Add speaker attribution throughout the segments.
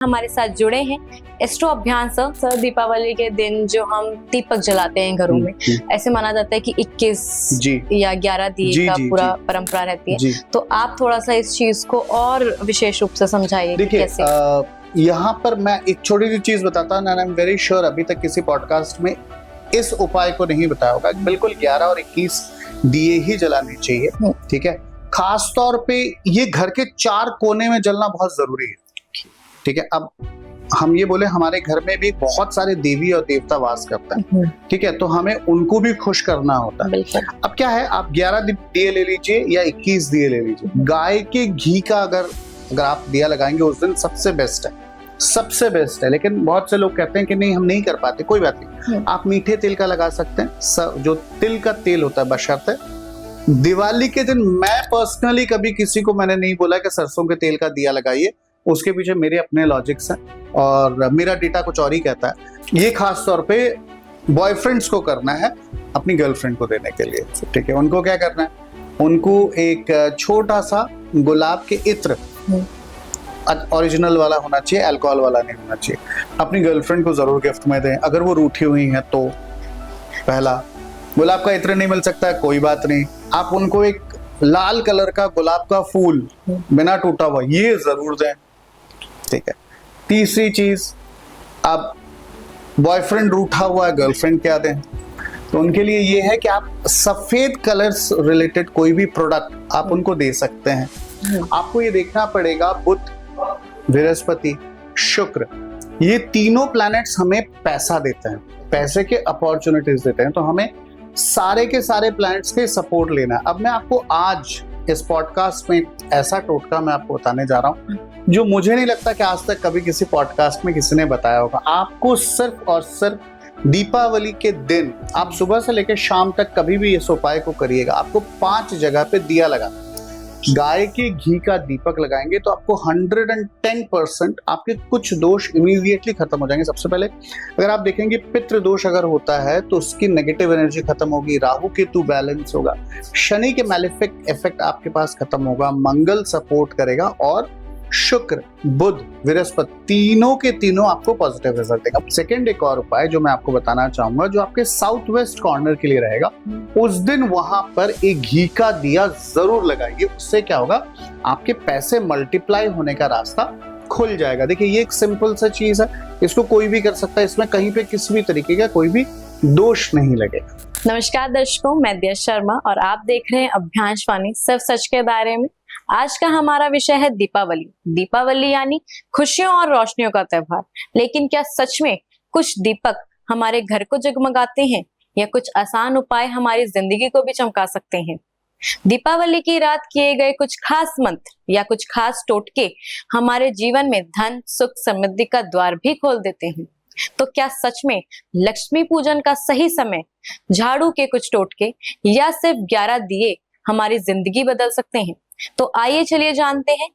Speaker 1: हमारे साथ जुड़े हैं एस्ट्रो अभियान सर दीपावली के दिन जो हम दीपक जलाते हैं घरों में, ऐसे माना जाता है कि 21 या 11 दिए का पूरा परंपरा रहती है। तो आप थोड़ा सा इस चीज को और विशेष रूप से समझाइए।
Speaker 2: देखिए, यहाँ पर मैं एक छोटी सी चीज बताता हूँ। आई एम वेरी श्योर अभी तक किसी पॉडकास्ट में इस उपाय को नहीं बताया होगा। बिल्कुल 11 और 21 दिए ही जलाने चाहिए, ठीक है। खास तौर पे ये घर के 4 कोने में जलना बहुत जरूरी है, ठीक है। अब हम ये बोले हमारे घर में भी बहुत सारे देवी और देवता वास करते हैं, ठीक है, तो हमें उनको भी खुश करना होता है। अब क्या है, आप 11 दिए ले लीजिए या 21 दिए ले लीजिए। गाय के घी का अगर आप दिया लगाएंगे उस दिन सबसे बेस्ट है, सबसे बेस्ट है। लेकिन बहुत से लोग कहते हैं कि नहीं हम नहीं कर पाते, कोई बात नहीं, आप मीठे तेल का लगा सकते हैं। जो तिल का तेल होता है, बशर्ते दिवाली के दिन मैं पर्सनली कभी किसी को मैंने नहीं बोला कि सरसों के तेल का दिया लगाइए। उसके पीछे मेरे अपने लॉजिक्स हैं और मेरा डेटा कुछ और ही कहता है। ये खास तौर पे बॉयफ्रेंड्स को करना है अपनी गर्लफ्रेंड को देने के लिए, ठीक है। उनको क्या करना है, उनको एक छोटा सा गुलाब के इत्र, ओरिजिनल वाला होना चाहिए, अल्कोहल वाला नहीं होना चाहिए, अपनी गर्लफ्रेंड को जरूर गिफ्ट में दें। अगर वो रूठी हुई है तो पहला, गुलाब का इत्र नहीं मिल सकता है कोई बात नहीं, आप उनको एक लाल कलर का गुलाब का फूल बिना टूटा हुआ ये जरूर दें, ठीक है। तीसरी चीज, अब बॉयफ्रेंड रूठा हुआ है, गर्लफ्रेंड क्या दें, तो उनके लिए ये है कि आप सफेद कलर्स रिलेटेड कोई भी प्रोडक्ट आप उनको दे सकते हैं। आपको ये देखना पड़ेगा, बुध, बृहस्पति, शुक्र, ये तीनों प्लैनेट्स हमें पैसा देते हैं, पैसे के अपॉर्चुनिटीज देते हैं, तो हमें सारे के सारे प्लैनेट्स के सपोर्ट लेना है। अब मैं आपको आज इस पॉडकास्ट में ऐसा टोटका मैं आपको बताने जा रहा हूं जो मुझे नहीं लगता कि आज तक कभी किसी पॉडकास्ट में किसी ने बताया होगा। आपको सिर्फ और सिर्फ दीपावली के दिन आप सुबह से लेकर शाम तक कभी भी इस उपाय को करिएगा। आपको 5 जगह पे दिया लगाना, गाय के घी का दीपक लगाएंगे तो आपको 110% आपके कुछ दोष इमीडिएटली खत्म हो जाएंगे। सबसे पहले अगर आप देखेंगे पितृ दोष अगर होता है तो उसकी नेगेटिव एनर्जी खत्म होगी, राहु केतु बैलेंस होगा, शनि के मैलेफिक इफेक्ट आपके पास खत्म होगा, मंगल सपोर्ट करेगा और शुक्र, बुध, बृहस्पति तीनों के तीनों आपको पॉजिटिव रिजल्ट देगा। सेकंड एक और उपाय जो मैं आपको बताना चाहूंगा, जो आपके साउथ वेस्ट कॉर्नर के लिए रहेगा, उस दिन वहां पर एक घी का दिया जरूर लगाइए। उससे क्या होगा, आपके पैसे मल्टीप्लाई होने का रास्ता खुल जाएगा। देखिए, ये एक सिंपल सा चीज है, इसको कोई भी कर सकता है, इसमें कहीं पे किसी भी तरीके का कोई भी दोष नहीं लगेगा।
Speaker 1: नमस्कार दर्शकों, मैं दिया शर्मा और आप देख रहे हैं अभ्यांश वाणी, सिर्फ सच के दायरे में। आज का हमारा विषय है दीपावली। दीपावली यानी खुशियों और रोशनियों का त्योहार। लेकिन क्या सच में कुछ दीपक हमारे घर को जगमगाते हैं या कुछ आसान उपाय हमारी जिंदगी को भी चमका सकते हैं? दीपावली की रात किए गए कुछ खास मंत्र या कुछ खास टोटके हमारे जीवन में धन, सुख, समृद्धि का द्वार भी खोल देते हैं। तो क्या सच में लक्ष्मी पूजन का सही समय, झाड़ू के कुछ टोटके या सिर्फ 11 दिए हमारी जिंदगी बदल सकते हैं? तो आइए चलिए जानते हैं।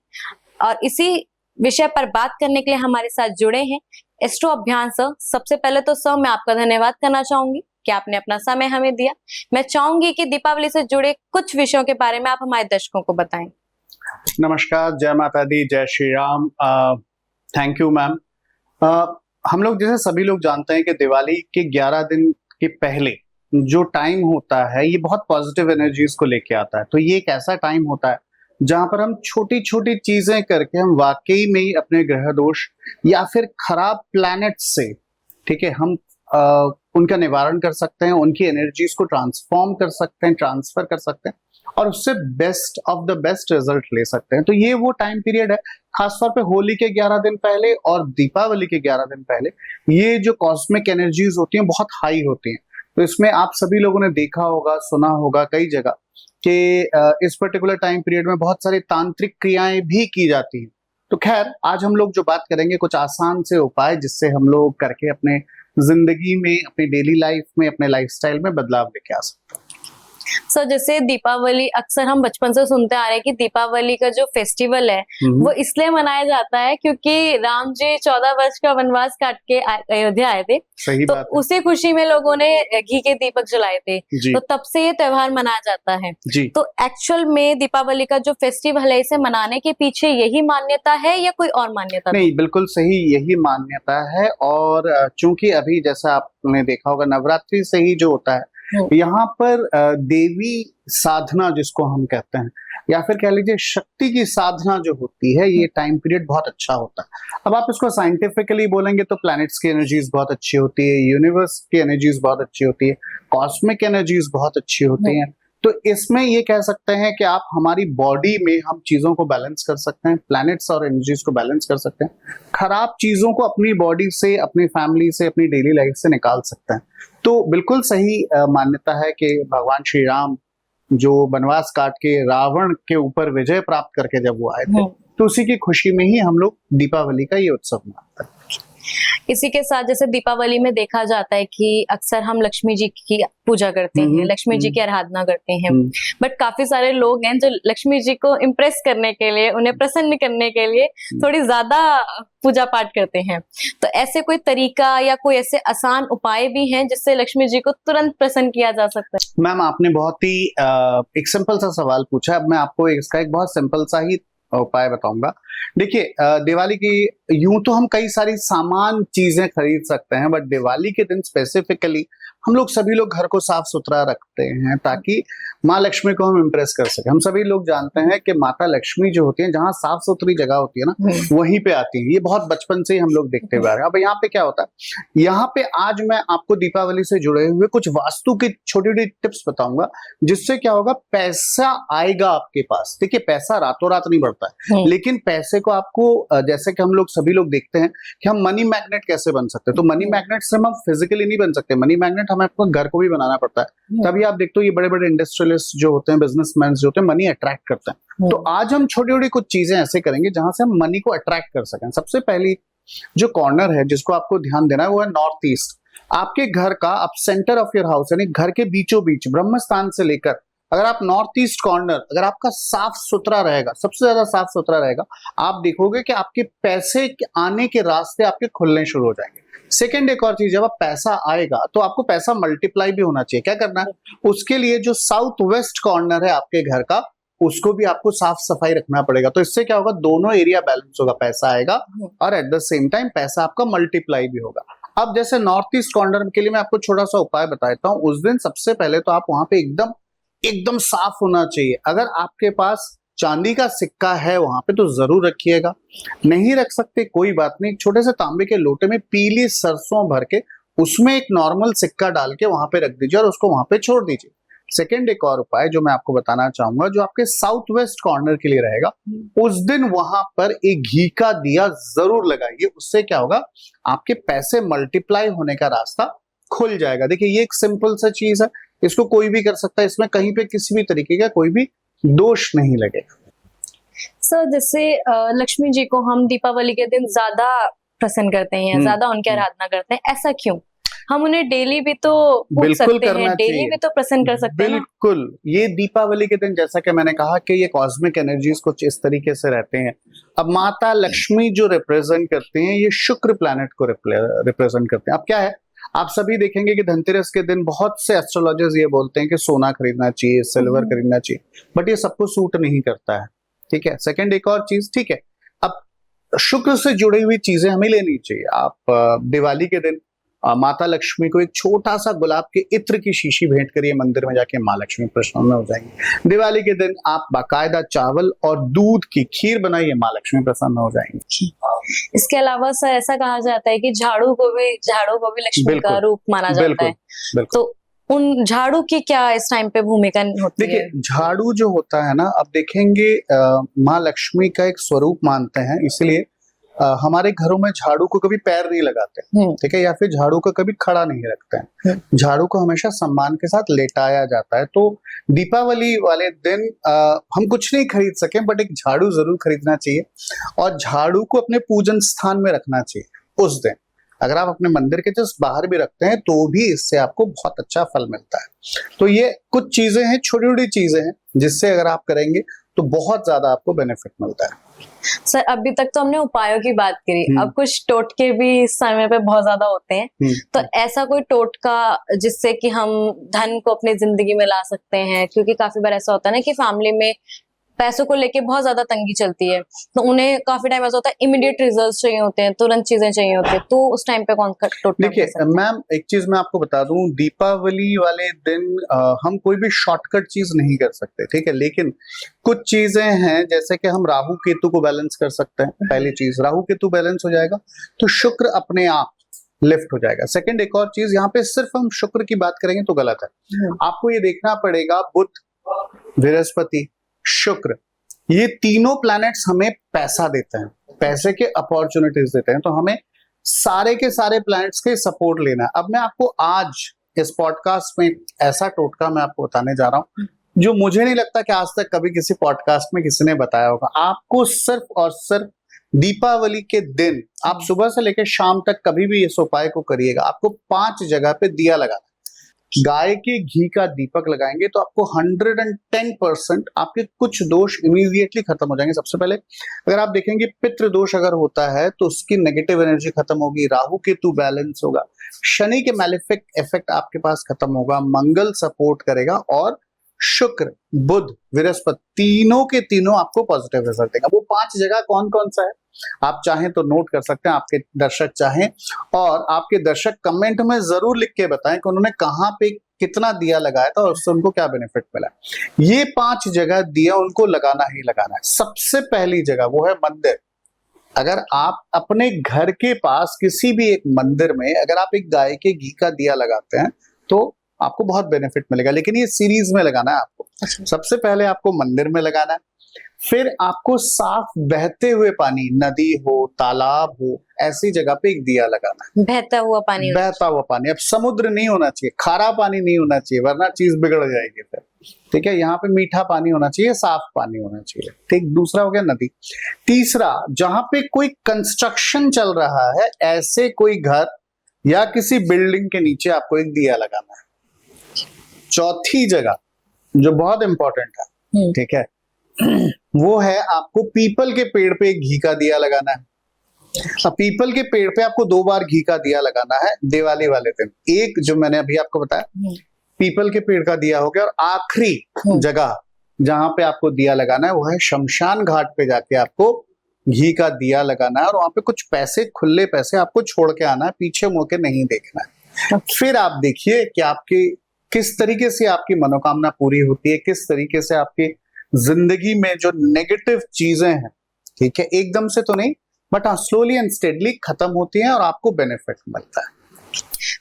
Speaker 1: और इसी विषय पर बात करने के लिए हमारे साथ जुड़े हैं एस्ट्रो अभियान सर। सबसे पहले तो सर मैं आपका धन्यवाद करना चाहूंगी कि आपने अपना समय हमें दिया। मैं चाहूंगी कि दीपावली से जुड़े कुछ विषयों के बारे में आप हमारे दर्शकों को बताएं।
Speaker 2: नमस्कार, जय माता दी, जय Shri Ram. Thank you ma'am. हम लोग जैसे सभी लोग जानते हैं कि दिवाली के 11 दिन के पहले जो टाइम होता है ये बहुत पॉजिटिव एनर्जीज को लेके आता है। तो ये एक ऐसा टाइम होता है जहां पर हम छोटी छोटी चीजें करके हम वाकई में ही अपने ग्रह दोष या फिर खराब प्लैनेट से, ठीक है, हम उनका निवारण कर सकते हैं, उनकी एनर्जीज को ट्रांसफॉर्म कर सकते हैं, ट्रांसफर कर सकते हैं और उससे best of the best result ले सकते हैं। तो ये वो टाइम पीरियड है, खासतौर पे होली के 11 दिन पहले और दीपावली के 11 दिन पहले ये जो कॉस्मिक एनर्जीज होती हैं बहुत हाई होती हैं। तो इसमें आप सभी लोगों ने देखा होगा, सुना होगा कई जगह कि इस पर्टिकुलर टाइम पीरियड में बहुत सारी तांत्रिक क्रियाएं भी की जाती हैं। तो खैर, आज हम लोग जो बात करेंगे कुछ आसान से उपाय जिससे हम लोग करके अपने जिंदगी में, अपनी डेली लाइफ में, अपने लाइफस्टाइल में बदलाव लेके आ सकते हैं।
Speaker 1: सो जैसे दीपावली अक्सर हम बचपन से सुनते आ रहे हैं कि दीपावली का जो फेस्टिवल है वो इसलिए मनाया जाता है क्योंकि राम जी 14 वर्ष का वनवास काट के अयोध्या आए थे।
Speaker 2: सही
Speaker 1: तो
Speaker 2: बात है।
Speaker 1: उसी खुशी में लोगों ने घी के दीपक जलाए थे,
Speaker 2: जी
Speaker 1: तो तब से ये त्योहार मनाया जाता है।
Speaker 2: जी।
Speaker 1: तो एक्चुअल में दीपावली का जो फेस्टिवल है इसे मनाने के पीछे यही मान्यता है या कोई और मान्यता?
Speaker 2: नहीं, बिल्कुल सही, यही मान्यता है। और चूंकि अभी जैसा आपने देखा होगा नवरात्रि से ही जो होता है यहाँ पर देवी साधना जिसको हम कहते हैं या फिर कह लीजिए शक्ति की साधना जो होती है, ये टाइम पीरियड बहुत अच्छा होता है। अब आप इसको साइंटिफिकली बोलेंगे तो प्लैनेट्स की एनर्जीज बहुत अच्छी होती है, यूनिवर्स की एनर्जीज बहुत अच्छी होती है, कॉस्मिक एनर्जीज बहुत अच्छी होती हैं। तो इसमें ये कह सकते हैं कि आप हमारी बॉडी में हम चीजों को बैलेंस कर सकते हैं, प्लैनेट्स और एनर्जीज को बैलेंस कर सकते हैं, खराब चीजों को अपनी बॉडी से, अपनी फैमिली से, अपनी डेली लाइफ से निकाल सकते हैं। तो बिल्कुल सही मान्यता है कि भगवान श्री राम जो वनवास काट के रावण के ऊपर विजय प्राप्त करके जब वो आए थे, तो उसी की खुशी में ही हम लोग दीपावली का ये उत्सव मनाते हैं।
Speaker 1: इसी के साथ जैसे दीपावली में देखा जाता है कि अक्सर हम लक्ष्मी जी की पूजा करते हैं, लक्ष्मी जी की आराधना करते हैं, बट काफी सारे लोग हैं जो लक्ष्मी जी को इम्प्रेस करने के लिए, उन्हें प्रसन्न करने के लिए थोड़ी ज्यादा पूजा पाठ करते हैं। तो ऐसे कोई तरीका या कोई ऐसे आसान उपाय भी हैं जिससे लक्ष्मी जी को तुरंत प्रसन्न किया जा सकता है?
Speaker 2: मैम, आपने बहुत ही एक सिंपल सा सवाल पूछा। अब मैं आपको इसका एक बहुत सिंपल सा ही उपाय बताऊंगा। देखिए, दिवाली की यूं तो हम कई सारी सामान चीजें खरीद सकते हैं, बट दिवाली के दिन स्पेसिफिकली हम लोग सभी लोग घर को साफ सुथरा रखते हैं ताकि माँ लक्ष्मी को हम इम्प्रेस कर सके। हम सभी लोग जानते हैं कि माता लक्ष्मी जो होती है, जहाँ साफ सुथरी जगह होती है ना, वहीं पे आती है। ये बहुत बचपन से ही हम लोग देखते हुए आ रहे हैं। अब यहाँ पे क्या होता है, यहाँ पे आज मैं आपको दीपावली से जुड़े हुए कुछ वास्तु की छोटी छोटी टिप्स बताऊंगा, जिससे क्या होगा, पैसा आएगा आपके पास। देखिए, पैसा रातों रात नहीं बढ़ता है, लेकिन पैसे को आपको जैसे कि हम लोग सभी लोग देखते हैं कि हम मनी मैग्नेट कैसे बन सकते हैं, तो मनी मैग्नेट से हम फिजिकली नहीं बन सकते। मनी मैग्नेट हमें अपने घर को भी बनाना पड़ता है। तभी आप देखते हो ये बड़े बड़े इंडस्ट्रियलिस्ट जो होते हैं, बिजनेसमैन जो होते हैं, मनी अट्रैक्ट करते हैं। तो आज हम छोटी छोटी कुछ चीजें ऐसे करेंगे जहां से हम मनी को अट्रैक्ट कर सकें। सबसे पहली जो कॉर्नर है जिसको आपको ध्यान देना है वो है नॉर्थ ईस्ट। आपके घर का, आप सेंटर ऑफ योर हाउस यानी घर के बीचों बीच ब्रह्म स्थान से लेकर अगर आप नॉर्थ ईस्ट कॉर्नर अगर आपका साफ सुथरा रहेगा, सबसे ज्यादा साफ सुथरा रहेगा, आप देखोगे कि आपके पैसे आने के रास्ते आपके खुलने शुरू हो जाएंगे। सेकंड, एक और चीज, जब आप पैसा आएगा तो आपको पैसा मल्टीप्लाई भी होना चाहिए। क्या करना है, उसके लिए जो साउथ वेस्ट कॉर्नर है आपके घर का, उसको भी आपको साफ सफाई रखना पड़ेगा। तो इससे क्या होगा, दोनों एरिया बैलेंस होगा, पैसा आएगा और एट द सेम टाइम पैसा आपका मल्टीप्लाई भी होगा। अब जैसे नॉर्थ ईस्ट कॉर्नर के लिए मैं आपको छोटा सा उपाय बता देता हूँ। उस दिन सबसे पहले तो आप वहां पे एकदम साफ होना चाहिए। अगर आपके पास चांदी का सिक्का है वहां पे तो जरूर रखिएगा, नहीं रख सकते कोई बात नहीं, छोटे से तांबे के लोटे में पीली सरसों भर के उसमें एक नॉर्मल सिक्का डाल के वहां पे रख दीजिए और उसको वहां पे छोड़ दीजिए। सेकंड, एक और उपाय जो मैं आपको बताना चाहूंगा, जो आपके साउथ वेस्ट कॉर्नर के लिए रहेगा, उस दिन वहां पर एक घी का दिया जरूर लगाइए। उससे क्या होगा, आपके पैसे मल्टीप्लाई होने का रास्ता खुल जाएगा। देखिए, ये एक सिंपल सा चीज है, इसको कोई भी कर सकता है, इसमें कहीं पे किसी भी तरीके का कोई भी दोष नहीं लगेगा।
Speaker 1: सर, जैसे लक्ष्मी जी को हम दीपावली के दिन ज्यादा प्रसन्न करते हैं, ज्यादा उनकी आराधना करते हैं, ऐसा क्यों? हम उन्हें डेली भी तो पूज सकते हैं, डेली भी तो प्रसन्न कर सकते हैं ना?
Speaker 2: बिल्कुल, ये दीपावली के दिन जैसा कि मैंने कहा कि ये कॉस्मिक एनर्जीज कुछ इस तरीके से रहते हैं। अब माता लक्ष्मी जो रिप्रेजेंट करते हैं, ये शुक्र प्लैनेट को रिप्रेजेंट करते हैं। अब क्या है, आप सभी देखेंगे कि धनतेरस के दिन बहुत से एस्ट्रोलॉजर्स ये बोलते हैं कि सोना खरीदना चाहिए, सिल्वर खरीदना चाहिए, बट ये सबको सूट नहीं करता है। ठीक है। सेकंड, एक और चीज, ठीक है, अब शुक्र से जुड़ी हुई चीजें हमें लेनी चाहिए। आप दिवाली के दिन माता लक्ष्मी को एक छोटा सा गुलाब के इत्र की शीशी भेंट करिए, मंदिर में जाके माँ लक्ष्मी प्रसन्न हो जाएंगी। दिवाली के दिन आप बाकायदा चावल और दूध की खीर बनाइए, माँ लक्ष्मी प्रसन्न हो जाएंगी।
Speaker 1: इसके अलावा सर ऐसा कहा जाता है कि झाड़ू को भी लक्ष्मी का रूप माना जाता है, तो उन झाड़ू की क्या इस टाइम पे भूमिका होती है?
Speaker 2: देखिए, झाड़ू जो होता है ना, अब देखेंगे माँ लक्ष्मी का एक स्वरूप मानते हैं, इसलिए हमारे घरों में झाड़ू को कभी पैर नहीं लगाते, ठीक है, या फिर झाड़ू को कभी खड़ा नहीं रखते हैं। झाड़ू को हमेशा सम्मान के साथ लेटाया जाता है। तो दीपावली वाले दिन हम कुछ नहीं खरीद सके, बट एक झाड़ू जरूर खरीदना चाहिए और झाड़ू को अपने पूजन स्थान में रखना चाहिए उस दिन। अगर आप अपने मंदिर के जस्ट बाहर भी रखते हैं तो भी इससे आपको बहुत अच्छा फल मिलता है। तो ये कुछ चीजें हैं, छोटी छोटी चीजें हैं, जिससे अगर आप करेंगे तो बहुत ज्यादा आपको बेनिफिट मिलता है।
Speaker 1: सर अभी तक तो हमने उपायों की बात करी, अब कुछ टोटके भी इस समय पे बहुत ज्यादा होते हैं, तो ऐसा कोई टोटका जिससे कि हम धन को अपनी जिंदगी में ला सकते हैं? क्योंकि काफी बार ऐसा होता है ना कि फैमिली में पैसों को लेके बहुत ज्यादा तंगी चलती है, तो उन्हें काफी टाइम ऐसा होता है इमीडिएट रिजल्ट्स चाहिए होते हैं, तुरंत चीजें चाहिए होती है, तो उस टाइम पे कौन सा टोटका?
Speaker 2: देखिए मैम, एक चीज मैं आपको बता दूं, दीपावली वाले दिन हम कोई भी शॉर्टकट चीज नहीं कर सकते, ठीक है, लेकिन कुछ चीजें हैं जैसे कि हम राहु केतु को बैलेंस कर सकते हैं। पहली चीज, राहु केतु बैलेंस हो जाएगा तो शुक्र अपने आप लिफ्ट हो जाएगा। सेकंड, एक और चीज, यहाँ पे सिर्फ हम शुक्र की बात करेंगे तो गलत है। आपको ये देखना पड़ेगा, बुध, बृहस्पति, शुक्र, ये तीनों प्लैनेट्स हमें पैसा देते हैं, पैसे के अपॉर्चुनिटीज देते हैं, तो हमें सारे के सारे प्लैनेट्स के सपोर्ट लेना है। अब मैं आपको आज इस पॉडकास्ट में ऐसा टोटका मैं आपको बताने जा रहा हूं जो मुझे नहीं लगता कि आज तक कभी किसी पॉडकास्ट में किसी ने बताया होगा। आपको सिर्फ और सिर्फ दीपावली के दिन आप सुबह से लेकर शाम तक कभी भी इस उपाय को करिएगा। आपको 5 जगह पे दिया लगाना, गाय के घी का दीपक लगाएंगे तो आपको 110% आपके कुछ दोष इमीडिएटली खत्म हो जाएंगे। सबसे पहले अगर आप देखेंगे पितृ दोष अगर होता है तो उसकी नेगेटिव एनर्जी खत्म होगी, राहु केतु बैलेंस होगा, शनि के मैलेफिक इफेक्ट आपके पास खत्म होगा, मंगल सपोर्ट करेगा और शुक्र, बुध, बृहस्पति तीनों के तीनों आपको पॉजिटिव रिजल्ट देगा। वो 5 जगह कौन कौन सा है आप चाहें तो नोट कर सकते हैं, आपके दर्शक चाहें, और आपके दर्शक कमेंट में जरूर लिख के बताएं कि उन्होंने कहां पे कितना दिया लगाया था और उससे उनको क्या बेनिफिट मिला। ये 5 जगह दिया उनको लगाना ही लगाना है। सबसे पहली जगह वो है मंदिर। अगर आप अपने घर के पास किसी भी एक मंदिर में अगर आप एक गाय के घी का दिया लगाते हैं तो आपको बहुत बेनिफिट मिलेगा, लेकिन ये सीरीज में लगाना है आपको। सबसे पहले आपको मंदिर में लगाना है, फिर आपको साफ बहते हुए पानी, नदी हो, तालाब हो, ऐसी जगह पे एक दिया लगाना है।
Speaker 1: बहता हुआ पानी,
Speaker 2: बहता हुआ पानी। अब समुद्र नहीं होना चाहिए, खारा पानी नहीं होना चाहिए वरना चीज बिगड़ जाएगी फिर, ठीक है। यहाँ पे मीठा पानी होना चाहिए, साफ पानी होना चाहिए, ठीक। दूसरा हो गया नदी। तीसरा, जहां पे कोई कंस्ट्रक्शन चल रहा है, ऐसे कोई घर या किसी बिल्डिंग के नीचे आपको एक दिया लगाना है। चौथी जगह जो बहुत इंपॉर्टेंट है, ठीक है, वो है आपको पीपल के पेड़ पे घी का दिया लगाना है। अब पीपल के पेड़ पे आपको 2 बार घी का दिया लगाना है दिवाली वाले दिन। एक जो मैंने अभी आपको बताया पीपल के पेड़ का दिया हो गया, और आखिरी जगह जहां पे आपको दिया लगाना है वो है शमशान घाट पे जाके आपको घी का दिया लगाना है, और वहां पे कुछ पैसे, खुले पैसे आपको छोड़ के आना है, पीछे मुड़ के नहीं देखना है। फिर आप देखिए कि आपकी किस तरीके से आपकी मनोकामना पूरी होती है, किस तरीके से आपकी जिंदगी में जो नेगेटिव चीजें हैं, ठीक है, एकदम से तो नहीं बट हाँ स्लोली एंड स्टेडली खत्म होती हैं और आपको बेनिफिट मिलता है।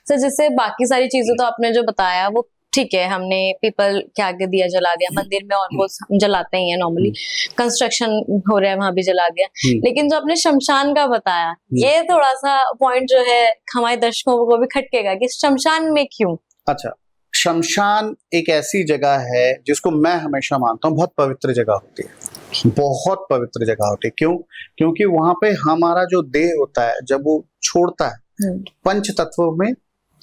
Speaker 1: सर जैसे बाकी सारी चीजें तो आपने जो बताया वो ठीक है, हमने पीपल के आगे दिया जला दिया, मंदिर में ऑलमोस्ट हम जलाते ही हैं नॉर्मली, कंस्ट्रक्शन हो रहा है वहां भी जला दिया, लेकिन जो आपने शमशान का बताया ये थोड़ा सा पॉइंट जो है हमारे दर्शकों को भी खटकेगा कि शमशान में क्यों?
Speaker 2: अच्छा, शमशान एक ऐसी जगह है जिसको मैं हमेशा मानता हूँ बहुत पवित्र जगह होती है, बहुत पवित्र जगह होती है। क्यों? क्योंकि वहां पे हमारा जो देह होता है जब वो छोड़ता है पंच तत्वों में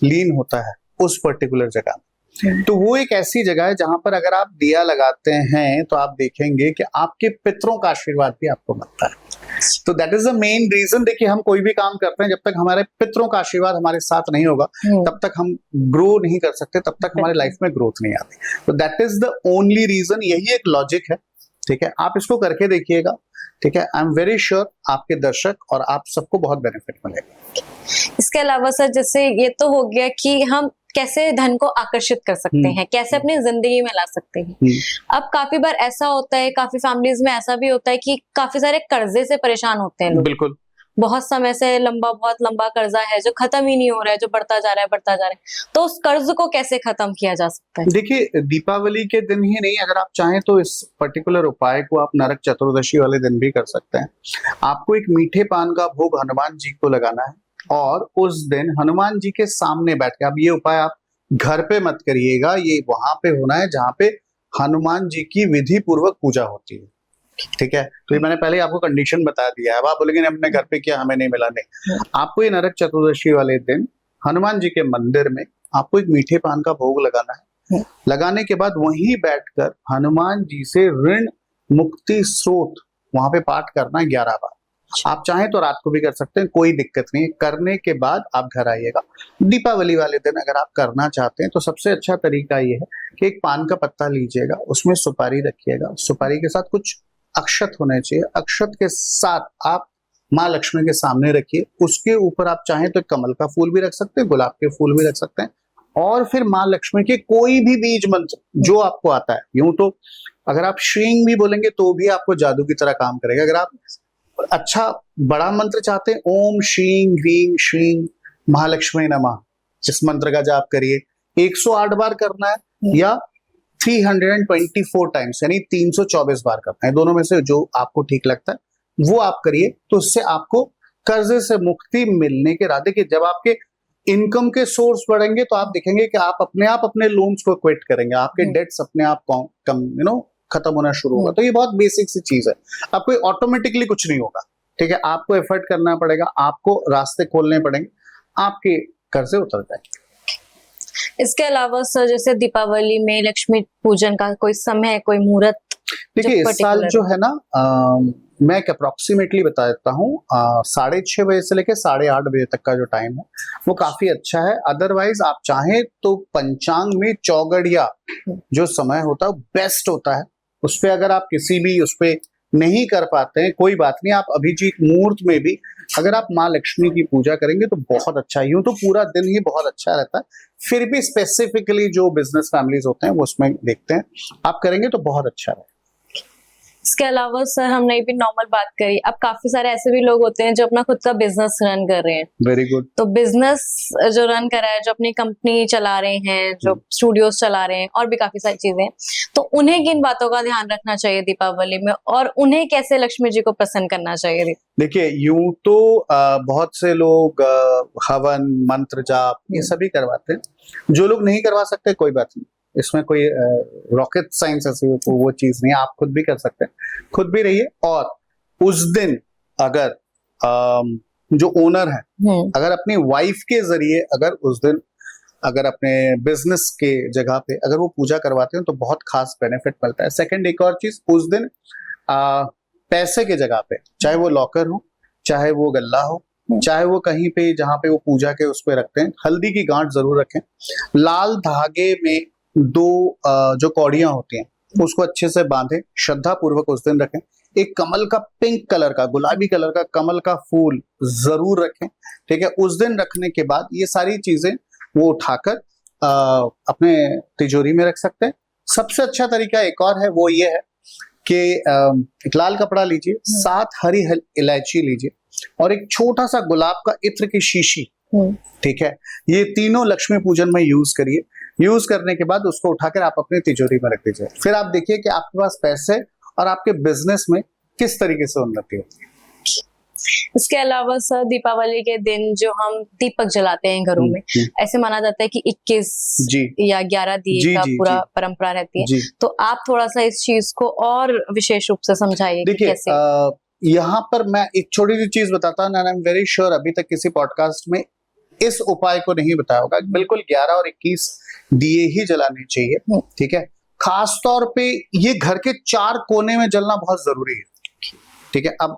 Speaker 2: लीन होता है उस पर्टिकुलर जगह में, तो वो एक ऐसी जगह है जहां पर अगर आप दिया लगाते हैं तो आप देखेंगे कि आपके पितरों का आशीर्वाद भी आपको मिलता है। तो that is the main reason. देखिए हम कोई भी काम करते हैं जब तक हमारे पितरों का आशीर्वाद हमारे साथ नहीं होगा तब तक हम ग्रो नहीं कर सकते, तब तक हमारी लाइफ में ग्रोथ नहीं आती। तो that is the only reason, यही एक लॉजिक है, ठीक है। आप इसको करके देखिएगा, ठीक है। आई एम वेरी श्योर आपके दर्शक और आप सबको बहुत बेनिफिट मिलेगा।
Speaker 1: इसके अलावा सर जैसे ये तो हो गया कि हम कैसे धन को आकर्षित कर सकते हैं, कैसे अपनी जिंदगी में ला सकते हैं। अब काफी बार ऐसा होता है, काफी फैमिलीज में ऐसा भी होता है कि काफी सारे कर्जे से परेशान होते हैं लोग,
Speaker 2: बिल्कुल
Speaker 1: बहुत समय से बहुत लंबा कर्जा है जो खत्म ही नहीं हो रहा है, जो बढ़ता जा रहा है, तो उस कर्ज को कैसे खत्म किया जा सकता है?
Speaker 2: देखिए दीपावली के दिन ही नहीं, अगर आप चाहें तो इस पर्टिकुलर उपाय को आप नरक चतुर्दशी वाले दिन भी कर सकते हैं। आपको एक मीठे पान का भोग हनुमान जी को लगाना है और उस दिन हनुमान जी के सामने बैठ के, अब ये उपाय आप घर पे मत करिएगा, ये वहां पे होना है जहाँ पे हनुमान जी की विधि पूर्वक पूजा होती है, ठीक है, तो ये मैंने पहले ही आपको कंडीशन बता दिया है। अब आप बोलेंगे नहीं, अपने घर पे क्या हमें नहीं मिला, नहीं, आपको ये नरक चतुर्दशी वाले दिन हनुमान जी के मंदिर में आपको एक मीठे पान का भोग लगाना है। लगाने के बाद वहीं बैठकर हनुमान जी से ऋण मुक्ति स्रोत वहां पे पाठ करना है 11 बार। आप चाहें तो रात को भी कर सकते हैं, कोई दिक्कत नहीं है। करने के बाद आप घर आइएगा। दीपावली वाले दिन अगर आप करना चाहते हैं तो सबसे अच्छा तरीका ये है कि एक पान का पत्ता लीजिएगा, उसमें सुपारी रखिएगा, सुपारी के साथ कुछ अक्षत होने चाहिए, अक्षत के साथ आप माँ लक्ष्मी के सामने रखिए। उसके ऊपर आप चाहें तो कमल का फूल भी रख सकते हैं, गुलाब के फूल भी रख सकते हैं, और फिर माँ लक्ष्मी के कोई भी बीज मंत्र जो आपको आता है। यूं तो अगर आप श्रींग भी बोलेंगे तो भी आपको जादू की तरह काम करेगा। अगर आप अच्छा बड़ा मंत्र चाहते हैं, ओम श्रीं ह्रीं श्रीं महालक्ष्मी नमः, इस मंत्र का जाप करिए। 108 बार करना है या 324 टाइम्स यानी 324 बार करना है, दोनों में से जो आपको ठीक लगता है वो आप करिए। तो उससे आपको कर्जे से मुक्ति मिलने के रास्ते कि जब आपके इनकम के सोर्स बढ़ेंगे तो आप देखेंगे कि आप अपने लोन्स को क्विट करेंगे, आपके डेट्स अपने आप कम खत्म होना शुरू होगा। तो ये बहुत बेसिक सी चीज है, आपको ऑटोमेटिकली कुछ नहीं होगा। ठीक है, आपको एफर्ट करना पड़ेगा, आपको रास्ते खोलने पड़ेंगे, आपके कर्जे उतर जाएंगे।
Speaker 1: इसके अलावा सर जैसे दीपावली में लक्ष्मी पूजन का कोई समय, कोई मुहूर्त?
Speaker 2: देखिए इस साल जो है ना मैं एक अप्रोक्सीमेटली बता देता हूँ, 6:30 बजे से लेकर 8:30 बजे तक का जो टाइम है वो काफी अच्छा है। अदरवाइज आप चाहें तो पंचांग में चौगड़िया जो समय होता है बेस्ट होता है। उस पे अगर आप किसी भी उस पे नहीं कर पाते हैं कोई बात नहीं, आप अभिजीत मुहूर्त में भी अगर आप माँ लक्ष्मी की पूजा करेंगे तो बहुत अच्छा है। यूं तो पूरा दिन ही बहुत अच्छा रहता है, फिर भी स्पेसिफिकली जो बिजनेस फैमिलीज होते हैं वो उसमें देखते हैं, आप करेंगे तो बहुत अच्छा है।
Speaker 1: इसके अलावा सर हमने भी नॉर्मल बात करी, अब काफी सारे ऐसे भी लोग होते हैं जो अपना खुद का बिजनेस रन कर रहे हैं।
Speaker 2: Very good.
Speaker 1: तो बिजनेस जो रन कर रहा है, जो अपनी कंपनी चला रहे हैं, जो स्टूडियोज चला रहे हैं, और भी काफी सारी चीजें, तो उन्हें किन बातों का ध्यान रखना चाहिए दीपावली में, और उन्हें कैसे लक्ष्मी जी को प्रसन्न करना चाहिए?
Speaker 2: देखिए यूं तो बहुत से लोग हवन मंत्र जाप ये सभी करवाते हैं, जो लोग नहीं करवा सकते कोई बात नहीं, इसमें कोई रॉकेट साइंस ऐसी वो चीज नहीं है, आप खुद भी कर सकते हैं, खुद भी रहिए। और उस दिन अगर जो ओनर है अगर अपनी वाइफ के जरिए अगर उस दिन अगर अपने बिजनेस के जगह पे अगर वो पूजा करवाते हैं तो बहुत खास बेनिफिट मिलता है। सेकंड एक और चीज, उस दिन पैसे के जगह पे चाहे वो लॉकर हो, चाहे वो गल्ला हो, चाहे वो कहीं पे जहाँ पे वो पूजा के उस पे रखते हैं, हल्दी की गांठ जरूर रखें। लाल धागे में 2 जो कौड़ियां होती हैं उसको अच्छे से बांधे, श्रद्धा पूर्वक उस दिन रखें। एक कमल का पिंक कलर का गुलाबी कलर का कमल का फूल जरूर रखें। ठीक है, उस दिन रखने के बाद ये सारी चीजें वो उठाकर अपने तिजोरी में रख सकते हैं। सबसे अच्छा तरीका एक और है, वो ये है कि एक लाल कपड़ा लीजिए, 7 हरी इलायची लीजिए और एक छोटा सा गुलाब का इत्र की शीशी, ठीक है, ये तीनों लक्ष्मी पूजन में यूज करिए। यूज करने के बाद उसको उठाकर आप अपनी तिजोरी में रख दीजिए। फिर आप देखिए कि आपके पास पैसे और आपके बिजनेस में किस तरीके से उन्नति होती है।
Speaker 1: इसके अलावा सर दीपावली के दिन जो हम दीपक जलाते हैं घरों में, ऐसे माना जाता है कि 21 या 11 दिए का पूरा परंपरा रहती है, तो आप थोड़ा सा इस चीज को और विशेष रूप से समझाइए।
Speaker 2: देखिए यहाँ पर मैं एक छोटी सी चीज बताता हूँ, आई एम वेरी श्योर अभी तक किसी पॉडकास्ट में इस उपाय को नहीं बताया होगा। बिल्कुल 11 और 21 दिए ही जलाने चाहिए। ठीक है, खास तौर पे ये घर के 4 कोने में जलना बहुत जरूरी है। ठीक है, अब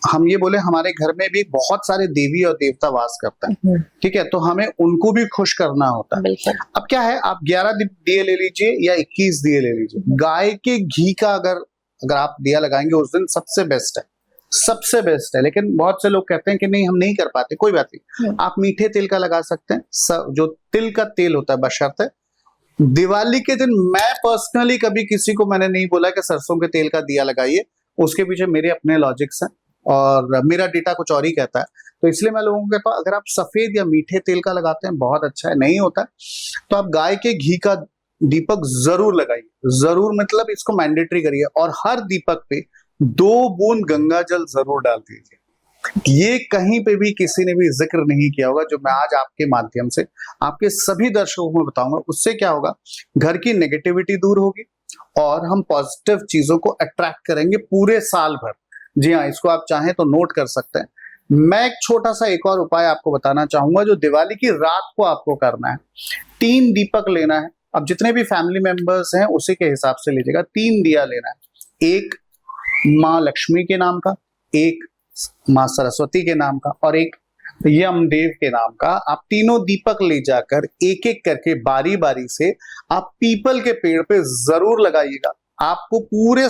Speaker 2: हम ये बोले हमारे घर में भी बहुत सारे देवी और देवता वास करते हैं, ठीक है, तो हमें उनको भी खुश करना होता है। अब क्या है, आप 11 दिए ले लीजिए या 21 दिए ले लीजिए। गाय के घी का अगर आप दिया लगाएंगे उस दिन सबसे बेस्ट है, सबसे बेस्ट है। लेकिन बहुत से लोग कहते हैं कि नहीं हम नहीं कर पाते, कोई बात नहीं, आप मीठे तेल का लगा सकते हैं। जो तिल का तेल होता है बशर्ते दिवाली के दिन मैं पर्सनली कभी किसी को मैंने नहीं बोला कि सरसों के तेल का दिया लगाइए, उसके पीछे मेरे अपने लॉजिक्स हैं और मेरा डेटा कुछ और ही कहता है। तो इसलिए मैं लोगों को कहता हूँ अगर आप सफेद या मीठे तेल का लगाते हैं बहुत अच्छा है, नहीं होता तो आप गाय के घी का दीपक जरूर लगाइए, जरूर, मतलब इसको मैंडेटरी करिए। और हर दीपक पे 2 बूंद गंगा जल जरूर डाल दीजिए। ये कहीं पे भी किसी ने भी जिक्र नहीं किया होगा, जो मैं आज आपके माध्यम से आपके सभी दर्शकों को बताऊंगा। उससे क्या होगा, घर की नेगेटिविटी दूर होगी, और हम पॉजिटिव चीजों को अट्रैक्ट करेंगे पूरे साल भर। जी हाँ, इसको आप चाहें तो नोट कर सकते हैं। मैं एक छोटा सा एक और उपाय आपको बताना चाहूंगा जो दिवाली की रात को आपको करना है। 3 दीपक लेना है। अब जितने भी फैमिली मेंबर्स हैं उसी के हिसाब से लीजिएगा। 3 दिया लेना है, एक माँ लक्ष्मी के नाम का, एक माँ सरस्वती के नाम का और एक यमदेव के नाम का। आप तीनों दीपक ले जाकर एक एक करके बारी बारी से आप पीपल के पेड़ पे जरूर लगाइएगा। आपको पूरे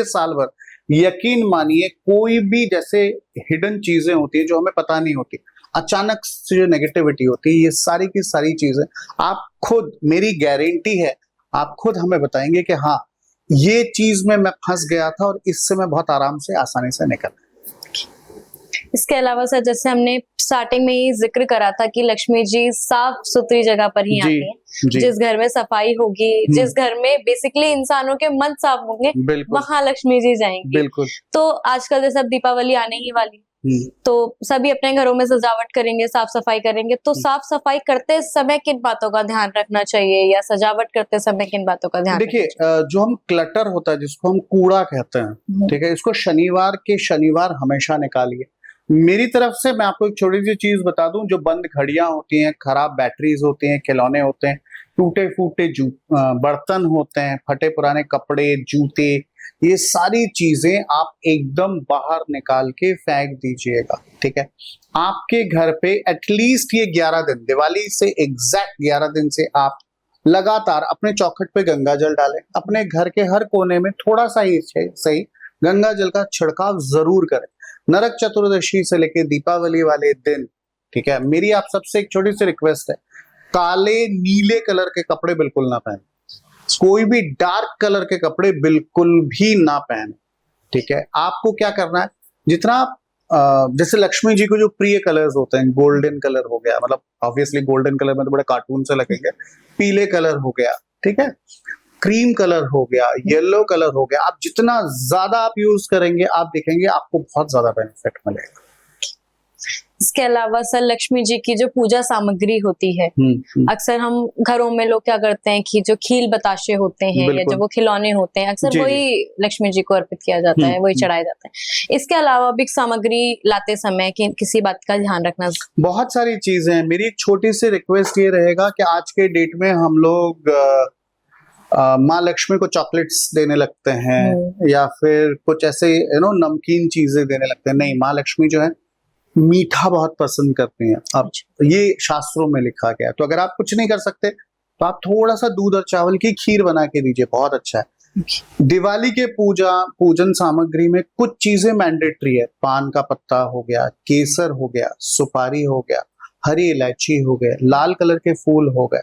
Speaker 2: साल भर यकीन मानिए, कोई भी जैसे हिडन चीजें होती है जो हमें पता नहीं होती, अचानक से जो नेगेटिविटी होती है, ये सारी की सारी चीजें आप खुद, मेरी गारंटी है, आप खुद हमें बताएंगे कि हाँ ये चीज में मैं फंस गया था और इससे मैं बहुत आराम से आसानी से निकल।
Speaker 1: इसके अलावा सर, जैसे हमने स्टार्टिंग में ही जिक्र करा था कि लक्ष्मी जी साफ सुथरी जगह पर ही आती हैं। जिस घर में सफाई होगी, जिस घर में बेसिकली इंसानों के मन साफ होंगे, वहां लक्ष्मी जी जाएंगी।
Speaker 2: बिल्कुल।
Speaker 1: तो आजकल जैसे अब दीपावली आने ही वाली, तो सभी अपने घरों में सजावट करेंगे, साफ सफाई करेंगे। तो साफ सफाई करते समय किन बातों का ध्यान रखना चाहिए, या सजावट करते समय किन बातों का ध्यान?
Speaker 2: देखिए, जो हम क्लटर होता है, जिसको हम कूड़ा कहते हैं, ठीक है, इसको शनिवार के शनिवार हमेशा निकालिए। मेरी तरफ से मैं आपको एक छोटी सी चीज बता दूं, जो बंद घड़ियां होती हैं, खराब बैटरीज होती हैं, खिलौने होते हैं, टूटे फूटे बर्तन होते हैं, फटे पुराने कपड़े, जूते, ये सारी चीजें आप एकदम बाहर निकाल के फेंक दीजिएगा। ठीक है, आपके घर पे एटलीस्ट ये 11 दिन, दिवाली से एग्जैक्ट 11 दिन से आप लगातार अपने चौखट पे गंगा जल डालें। अपने घर के हर कोने में थोड़ा सा ही सही गंगा जल का छिड़काव जरूर करें। नरक चतुर्दशी से लेकर दीपावली वाले दिन, ठीक है, मेरी आप सबसे एक छोटी सी रिक्वेस्ट है, काले नीले कलर के कपड़े बिल्कुल ना पहने, कोई भी डार्क कलर के कपड़े बिल्कुल भी ना पहने। ठीक है, आपको क्या करना है, जितना जैसे लक्ष्मी जी को जो प्रिय कलर्स होते हैं, गोल्डन कलर हो गया, मतलब ऑब्वियसली गोल्डन कलर में तो बड़े कार्टून से लगेंगे, पीले कलर हो गया, ठीक है, क्रीम कलर हो गया, येलो कलर हो गया, आप जितना ज्यादा आप यूज करेंगे आप देखेंगे आपको बहुत ज्यादा बेनिफिट मिलेगा।
Speaker 1: इसके अलावा सर, लक्ष्मी जी की जो पूजा सामग्री होती है, अक्सर हम घरों में लोग क्या करते हैं कि जो खील बताशे होते हैं या जो वो खिलौने होते हैं, अक्सर वही लक्ष्मी जी को अर्पित किया जाता है, वही चढ़ाया जाता है। इसके अलावा भी सामग्री लाते समय किसी बात का ध्यान रखना?
Speaker 2: बहुत सारी चीजें हैं। मेरी एक छोटी सी रिक्वेस्ट ये रहेगा कि आज के डेट में हम लोग माँ लक्ष्मी को चॉकलेट्स देने लगते हैं या फिर कुछ ऐसे नमकीन चीजें देने लगते हैं। नहीं, माँ लक्ष्मी जो है मीठा बहुत पसंद करते हैं। अब ये शास्त्रों में लिखा गया है। तो अगर आप कुछ नहीं कर सकते तो आप थोड़ा सा दूध और चावल की खीर बना के दीजिए, बहुत अच्छा है। दिवाली के पूजन सामग्री में कुछ चीजें मैंडेटरी है। पान का पत्ता हो गया, केसर हो गया, सुपारी हो गया, हरी इलायची हो गए, लाल कलर के फूल हो गए,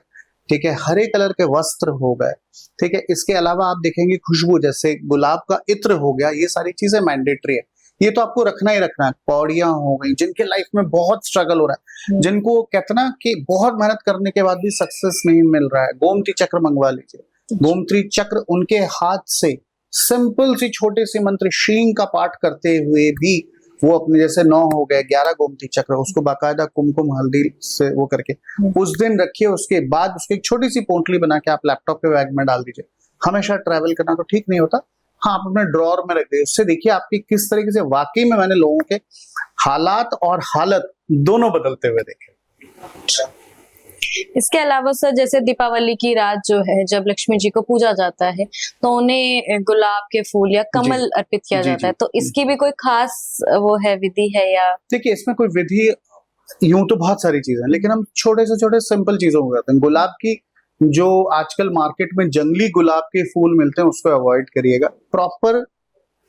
Speaker 2: ठीक है, हरे कलर के वस्त्र हो गए, ठीक है। इसके अलावा आप देखेंगे खुशबू, जैसे गुलाब का इत्र हो गया, ये सारी चीजें मैंडेटरी है। ये तो आपको रखना ही रखना है। पौड़ियां हो गई, जिनके लाइफ में बहुत स्ट्रगल हो रहा है, जिनको कहते ना कि बहुत मेहनत करने के बाद भी सक्सेस नहीं मिल रहा है, गोमती चक्र मंगवा लीजिए। गोमती चक्र उनके हाथ से सिंपल सी छोटे सी मंत्र श्रीं का पाठ करते हुए भी वो अपने, जैसे 9 हो गए, 11 गोमती चक्र, उसको बाकायदा कुमकुम हल्दी से वो करके उस दिन रखिए। उसके बाद उसकी एक छोटी सी पोटली बना के आप लैपटॉप के बैग में डाल दीजिए। हमेशा ट्रैवल करना तो ठीक नहीं होता, हाँ, आप अपने ड्रॉअर में रख दीजिए। उससे देखिए आपकी किस तरीके से वाकई में मैंने लोगों के हालात और हालत दोनों बदलते हुए देखे।
Speaker 1: इसके अलावा सर, जैसे दीपावली की रात जो है, जब लक्ष्मी जी को पूजा जाता है तो उन्हें गुलाब के फूल या कमल अर्पित किया जाता है, तो इसकी भी कोई खास वो है, विधि है? या देखिए,
Speaker 2: इसमें कोई विधि, यूं तो बहुत सारी चीजें हैं, लेकिन हम छोटे से छोटे सिंपल चीजों को करते हैं। गुलाब की जो आजकल मार्केट में जंगली गुलाब के फूल मिलते हैं उसको अवॉइड करिएगा।